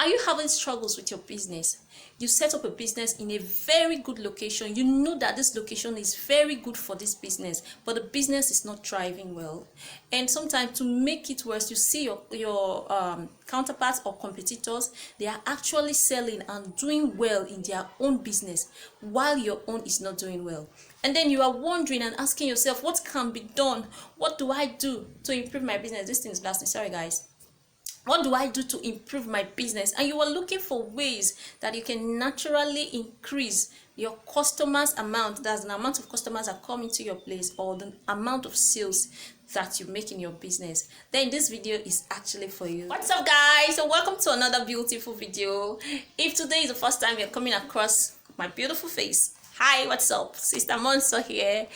Are you having struggles with your business? You set up a business in a very good location. You know that this location is very good for this business, but the business is not thriving well. And sometimes to make it worse, you see your counterparts or competitors, they are actually selling and doing well in their own business while your own is not doing well. And then you are wondering and asking yourself, what can be done? What do I do to improve my business? This thing is blasting. Sorry, guys. What do I do to improve my business? And you are looking for ways that you can naturally increase your customers amount. That's the amount of customers that come into your place, or the amount of sales that you make in your business. Then this video is actually for you. What's up, guys? So welcome to another beautiful video. If today is the first time you're coming across my beautiful face, hi, what's up? Sister Monso here.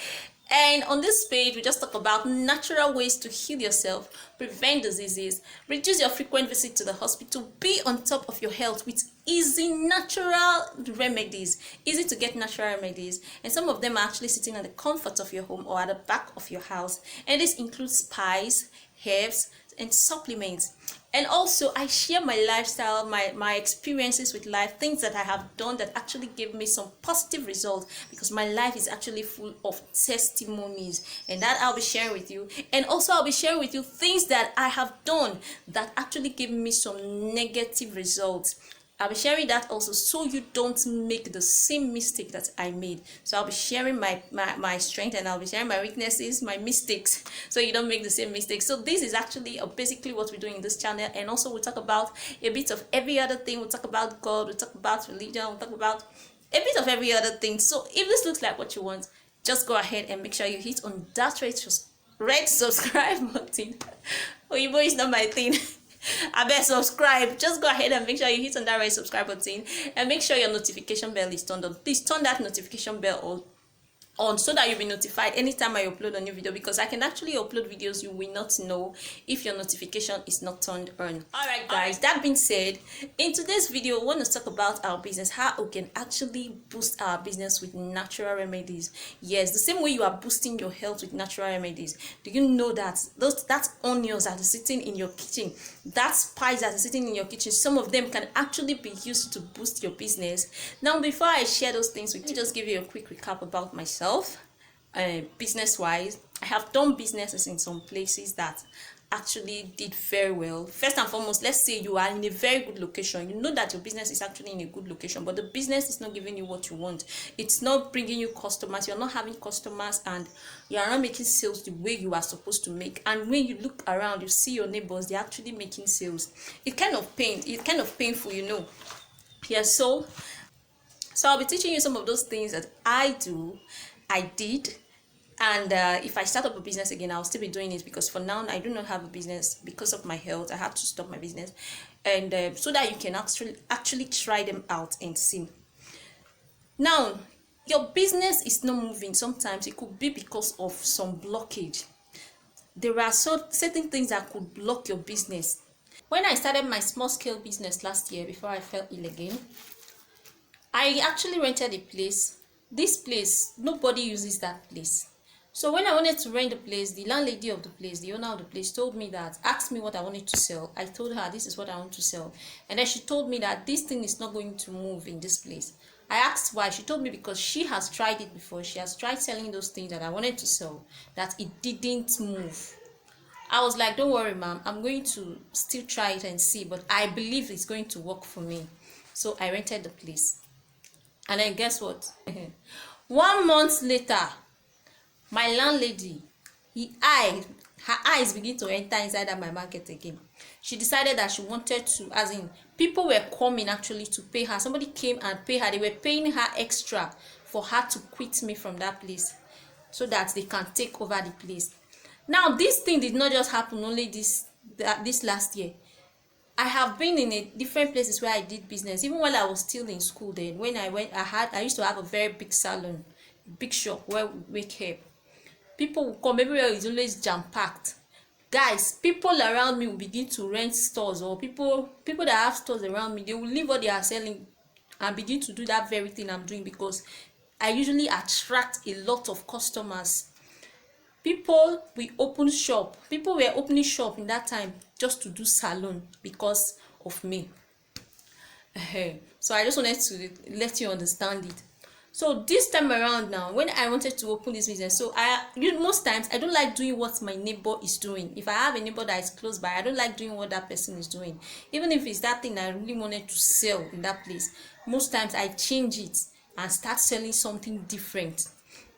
And on this page, we just talk about natural ways to heal yourself, prevent diseases, reduce your frequent visit to the hospital, be on top of your health with easy natural remedies, easy to get natural remedies. And some of them are actually sitting in the comfort of your home or at the back of your house. And this includes spices, herbs, and supplements. And also I share my lifestyle, my experiences with life, things that I have done that actually gave me some positive results, because my life is actually full of testimonies, and that I'll be sharing with you. And also I'll be sharing with you things that I have done that actually gave me some negative results. I'll be sharing that also, so you don't make the same mistake that I made. So I'll be sharing my strength, and I'll be sharing my weaknesses, my mistakes, so you don't make the same mistakes. So this is actually basically what we're doing in this channel. And also we'll talk about a bit of every other thing. We'll talk about God, we'll talk about religion, we'll talk about a bit of every other thing. So if this looks like what you want, just go ahead and make sure you hit on that red subscribe button. Oyibo is not my thing. I bet subscribe. Just go ahead and make sure you hit on that red subscribe button, and make sure your notification bell is turned on. Please turn that notification bell on so that you'll be notified anytime I upload a new video, because I can actually upload videos you will not know if your notification is not turned on. Alright guys, that being said, in today's video we want to talk about our business, how we can actually boost our business with natural remedies. Yes, the same way you are boosting your health with natural remedies. Do you know that that onions that are sitting in your kitchen, that spice that is sitting in your kitchen, some of them can actually be used to boost your business? Now before I share those things with you, just give you a quick recap about myself. Business wise, I have done businesses in some places that actually did very well. First and foremost, let's say you are in a very good location. You know that your business is actually in a good location, but the business is not giving you what you want. It's not bringing you customers. You're not having customers, and you are not making sales the way you are supposed to make. And when you look around, you see your neighbors, they're actually making sales. It's kind of painful, you know. Yeah, so I'll be teaching you some of those things that I did, and if I start up a business again, I'll still be doing it, because for now I do not have a business because of my health. I had to stop my business, and so that you can actually try them out and see. Now, your business is not moving. Sometimes it could be because of some blockage. There are certain things that could block your business. When I started my small scale business last year, before I fell ill again, I actually rented a place. This place, nobody uses that place. So when I wanted to rent the place, the landlady of the place, the owner of the place, asked me what I wanted to sell. I told her this is what I want to sell, and then she told me that this thing is not going to move in this place. I asked why. She told me because she has tried it before. She has tried selling those things that I wanted to sell, that it didn't move. I was like, don't worry, ma'am, I'm going to still try it and see, but I believe it's going to work for me. So I rented the place. And then guess what? 1 month later, my landlady, her eyes begin to enter inside of my market again. She decided that she wanted to, as in, people were coming actually to pay her. Somebody came and paid her. They were paying her extra for her to quit me from that place, so that they can take over the place. Now, this thing did not just happen only this last year. I have been in different places where I did business. Even while I was still in school, then when I used to have a very big salon, big shop where we make hair. People will come, everywhere is always jam-packed. Guys, people around me will begin to rent stores, or people that have stores around me, they will leave what they are selling and begin to do that very thing I'm doing, because I usually attract a lot of customers. People will open shop. People were opening shop in that time just to do salon because of me. So I just wanted to let you understand it. So this time around now, when I wanted to open this business, so most times I don't like doing what my neighbor is doing. If I have a neighbor that is close by, I don't like doing what that person is doing. Even if it's that thing that I really wanted to sell in that place, most times I change it and start selling something different,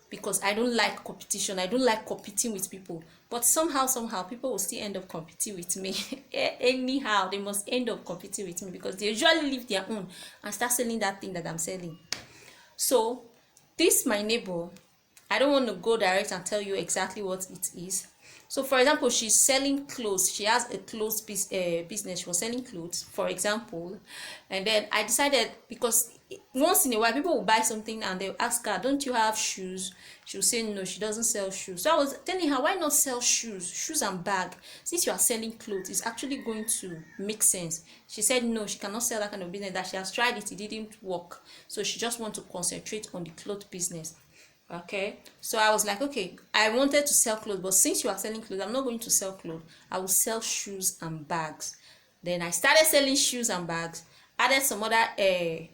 because I don't like competition. I don't like competing with people. But somehow, people will still end up competing with me. Anyhow, they must end up competing with me, because they usually leave their own and start selling that thing that I'm selling. So this my neighbor, I don't want to go direct and tell you exactly what it is. So for example, she's selling clothes. She has a clothes business. She was selling clothes, for example. And then I decided, because once in a while people will buy something and they'll ask her, don't you have shoes? She'll say no, she doesn't sell shoes. So I was telling her, why not sell shoes and bag? Since you are selling clothes, it's actually going to make sense. She said no, she cannot sell that kind of business, that she has tried it didn't work. So she just wants to concentrate on the clothes business. Okay, so I was like, okay, I wanted to sell clothes, but since you are selling clothes, I'm not going to sell clothes. I will sell shoes and bags. Then I started selling shoes and bags, added some other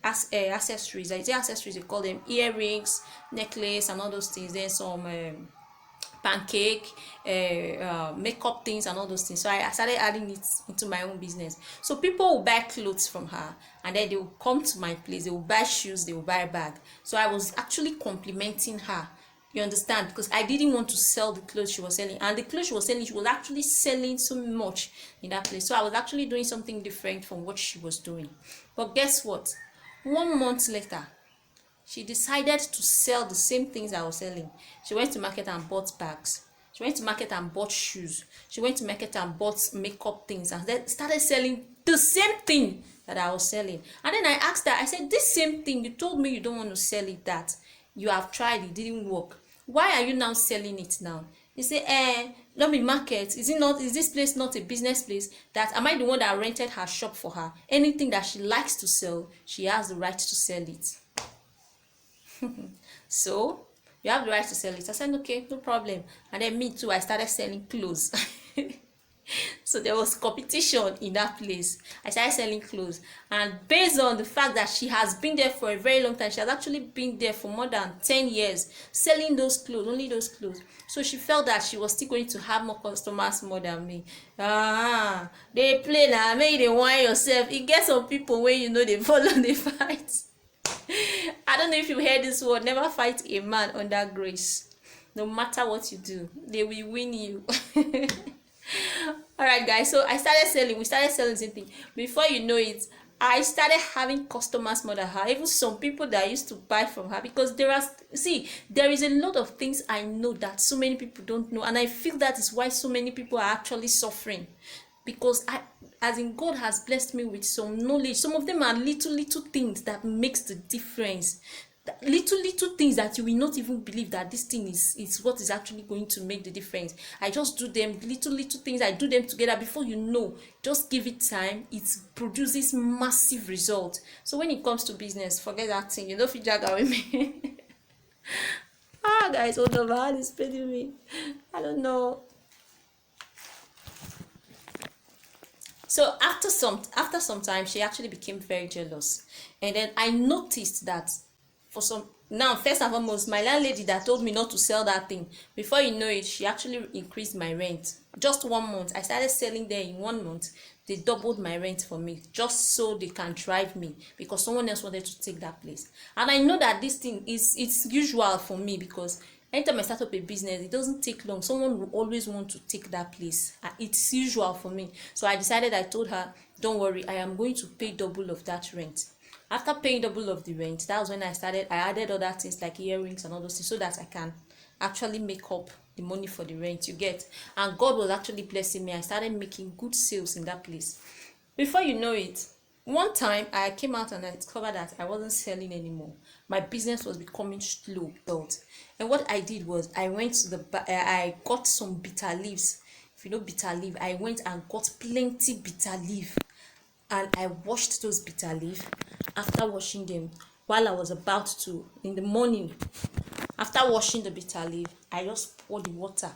accessories. I say accessories, they call them earrings, necklace, and all those things. Then some pancake, makeup things, and all those things. So I started adding it into my own business. So people will buy clothes from her, and then they will come to my place. They will buy shoes, they will buy a bag. So I was actually complimenting her. You understand? Because I didn't want to sell the clothes she was selling, and the clothes she was selling, she was actually selling so much in that place. So I was actually doing something different from what she was doing. But guess what? 1 month later, she decided to sell the same things I was selling. She went to market and bought bags. She went to market and bought shoes. She went to market and bought makeup things, and then started selling the same thing that I was selling. And then I asked her, I said, this same thing, you told me you don't want to sell it, that you have tried, it didn't work. Why are you now selling it now? He say, not be market. Is this place not a business place? That am I the one that rented her shop for her? Anything that she likes to sell, she has the right to sell it. So you have the right to sell it. I said, okay, no problem. And then me too, I started selling clothes. So there was competition in that place. I started selling clothes, and based on the fact that she has been there for a very long time, she has actually been there for more than 10 years selling those clothes, only those clothes. So she felt that she was still going to have more customers more than me. They play now, make they want yourself. It gets some people when you know they follow the fight. I don't know if you heard this word, never fight a man under grace. No matter what you do, they will win you. All right, guys, so we started selling the same thing. Before you know it, I started having customers more than her, even some people that used to buy from her, because there is a lot of things I know that so many people don't know, and I feel that is why so many people are actually suffering. Because God has blessed me with some knowledge. Some of them are little things that makes the difference. Little things that you will not even believe that this thing is what is actually going to make the difference. I just do them, little things, I do them together. Before you know, just give it time, it produces massive results. So when it comes to business, forget that thing. You know, if you jagger with me. Guys, hold on, my hand is paining me. I don't know. So after some time, she actually became very jealous, and then I noticed that first and foremost, my landlady that told me not to sell that thing, before you know it, she actually increased my rent. Just 1 month, I started selling there. In 1 month, they doubled my rent for me, just so they can drive me, because someone else wanted to take that place. And I know that this thing it's usual for me, because anytime I start up a business, it doesn't take long. Someone will always want to take that place. It's usual for me. So I told her, don't worry, I am going to pay double of that rent. After paying double of the rent, that was when I added other things like earrings and all those things, so that I can actually make up the money for the rent, you get. And God was actually blessing me. I started making good sales in that place. Before you know it, one time I came out and I discovered that I wasn't selling anymore. My business was becoming slow. And what I did was, I went to I got some bitter leaves. If you know bitter leaf, I went and got plenty bitter leaf, and I washed those bitter leaf. After washing them, while I was about to, in the morning, after washing the bitter leaf, I just poured the water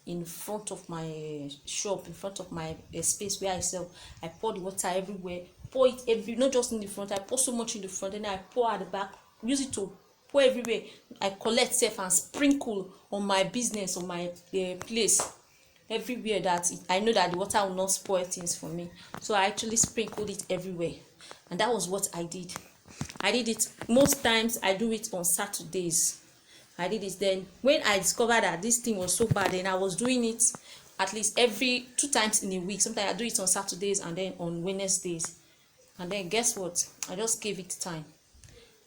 in front of my shop, in front of my space where I sell. I poured the water everywhere, pour it every, not just in the front. I pour so much in the front, then I pour at the back, use it to pour everywhere. I collect self and sprinkle on my business, on my place, everywhere that I know that the water will not spoil things for me. So I actually sprinkled it everywhere, and that was what I did. I did it most times. I do it on Saturdays. I did it then. When I discovered that this thing was so bad, then I was doing it at least every 2 times in a week. Sometimes I do it on Saturdays and then on Wednesdays. And then guess what? I just gave it time.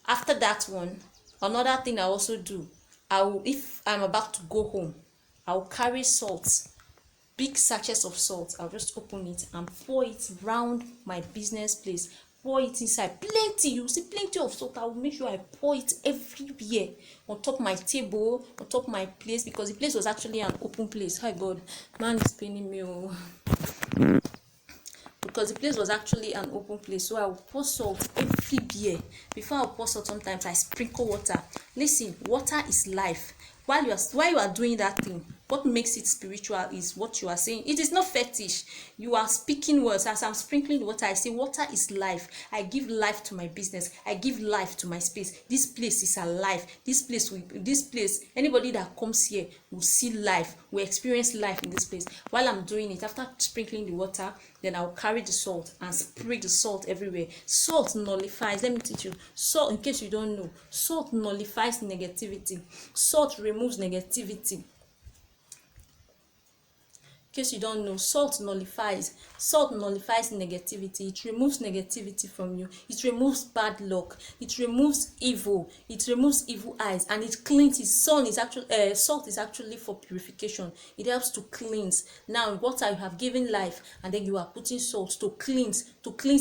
After that one, another thing I also do, if I'm about to go home, I'll carry salt, big sachets of salt. I'll just open it and pour it round my business place. Pour it inside, plenty. You see plenty of salt. I will make sure I pour it everywhere, on top my table, on top my place, because the place was actually an open place. Hi God, man is paining me. Because the place was actually an open place, so I will pour salt everywhere. Before I pour salt, sometimes I sprinkle water. Listen, water is life. While you are doing that thing, what makes it spiritual is what you are saying. It is not fetish. You are speaking words. As I'm sprinkling the water, I say water is life. I give life to my business. I give life to my space. This place is alive. This place, anybody that comes here will see life, will experience life in this place. While I'm doing it, after sprinkling the water, then I'll carry the salt and spray the salt everywhere. Salt nullifies. Let me teach you. Salt, in case you don't know, salt nullifies negativity. Salt removes negativity. In case you don't know, salt nullifies negativity. It removes negativity from you. It removes bad luck. It removes evil. It removes evil eyes, and it cleanses. Salt is actually for purification. It helps to cleanse. Now water, you have given life, and then you are putting salt to cleanse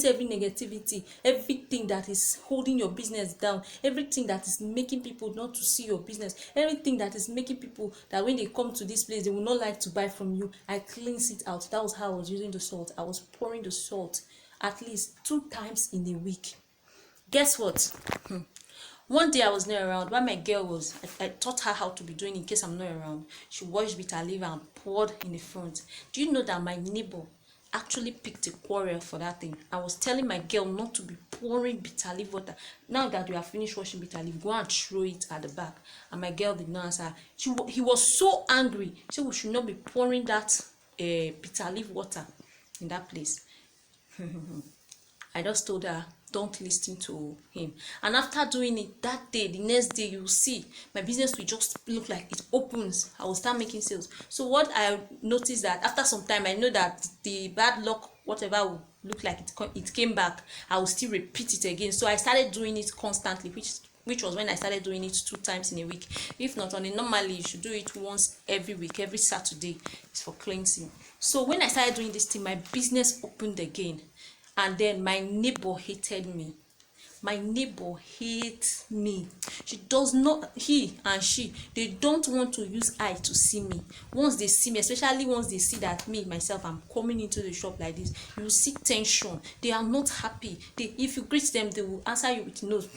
every negativity, everything that is holding your business down, everything that is making people not to see your business, everything that is making people that when they come to this place they will not like to buy from you. I cleanse it out. That was how I was using the salt. I was pouring the salt at least 2 times in a week. Guess what? One day I was not around. While my girl was, I taught her how to be doing in case I'm not around. She washed bitter leaf and poured in the front. Do you know that my neighbor actually picked a quarrel for that thing? I was telling my girl not to be pouring bitter leaf water. Now that you have finished washing bitter leaf, go and throw it at the back. And my girl did not answer. He was so angry. She said we should not be pouring that bitter leaf water in that place. I just told her, don't listen to him. And after doing it that day, the next day, you will see my business will just look like it opens. I will start making sales. So what I noticed that after some time, I know that the bad luck, whatever will look like it came back, I will still repeat it again. So I started doing it constantly, which was when I started doing it 2 times in a week. If not, normally you should do it once every week. Every Saturday is for cleansing. So when I started doing this thing, my business opened again. And then my neighbor hated me. My neighbor hates me. He and she, they don't want to use eye to see me. Once they see me, especially once they see that myself, I'm coming into the shop like this, you will see tension. They are not happy. If you greet them, they will answer you with nose.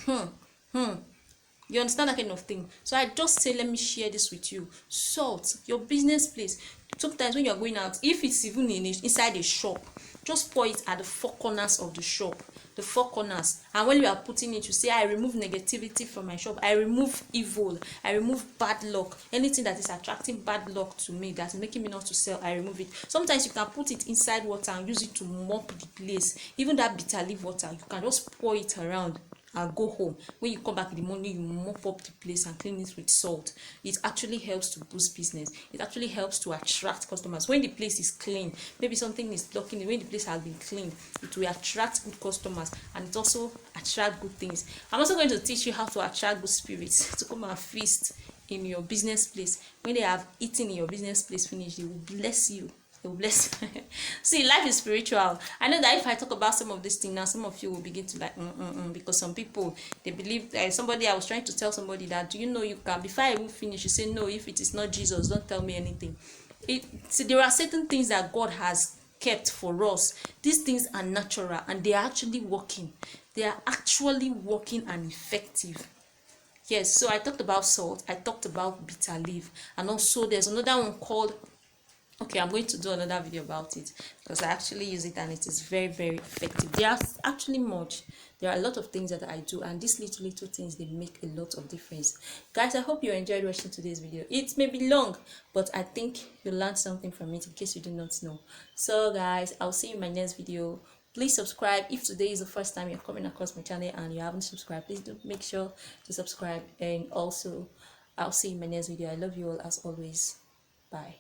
You understand that kind of thing? So I just say, let me share this with you. Salt, your business place. Sometimes when you're going out, if it's even inside a shop, just pour it at the 4 corners of the shop. The 4 corners. And when you are putting it, you say, I remove negativity from my shop. I remove evil. I remove bad luck. Anything that is attracting bad luck to me, that's making me not to sell, I remove it. Sometimes you can put it inside water and use it to mop the place. Even that bitter leaf water, you can just pour it around and go home. When you come back in the morning, you mop up the place and clean it with salt. It actually helps to boost business. It actually helps to attract customers. When the place is clean, maybe something is blocking it. When the place has been cleaned, it will attract good customers, and it also attract good things. I'm also going to teach you how to attract good spirits to come and feast in your business place. When they have eaten in your business place finish, they will bless you. Bless. See, life is spiritual. I know that if I talk about some of these things now, some of you will begin to like because some people, they believe I was trying to tell somebody that, do you know you can, before I even finish, you say, no, if it is not Jesus, don't tell me anything. See, there are certain things that God has kept for us. These things are natural and they are actually working. They are actually working and effective. Yes, so I talked about salt, I talked about bitter leaf, and also there's another one called Okay, I'm going to do another video about it because I actually use it and it is very, very effective. There are actually much. There are a lot of things that I do, and these little things, they make a lot of difference. Guys, I hope you enjoyed watching today's video. It may be long, but I think you learned something from it in case you did not know. So guys, I'll see you in my next video. Please subscribe. If today is the first time you're coming across my channel and you haven't subscribed, please do make sure to subscribe. And also, I'll see you in my next video. I love you all as always. Bye.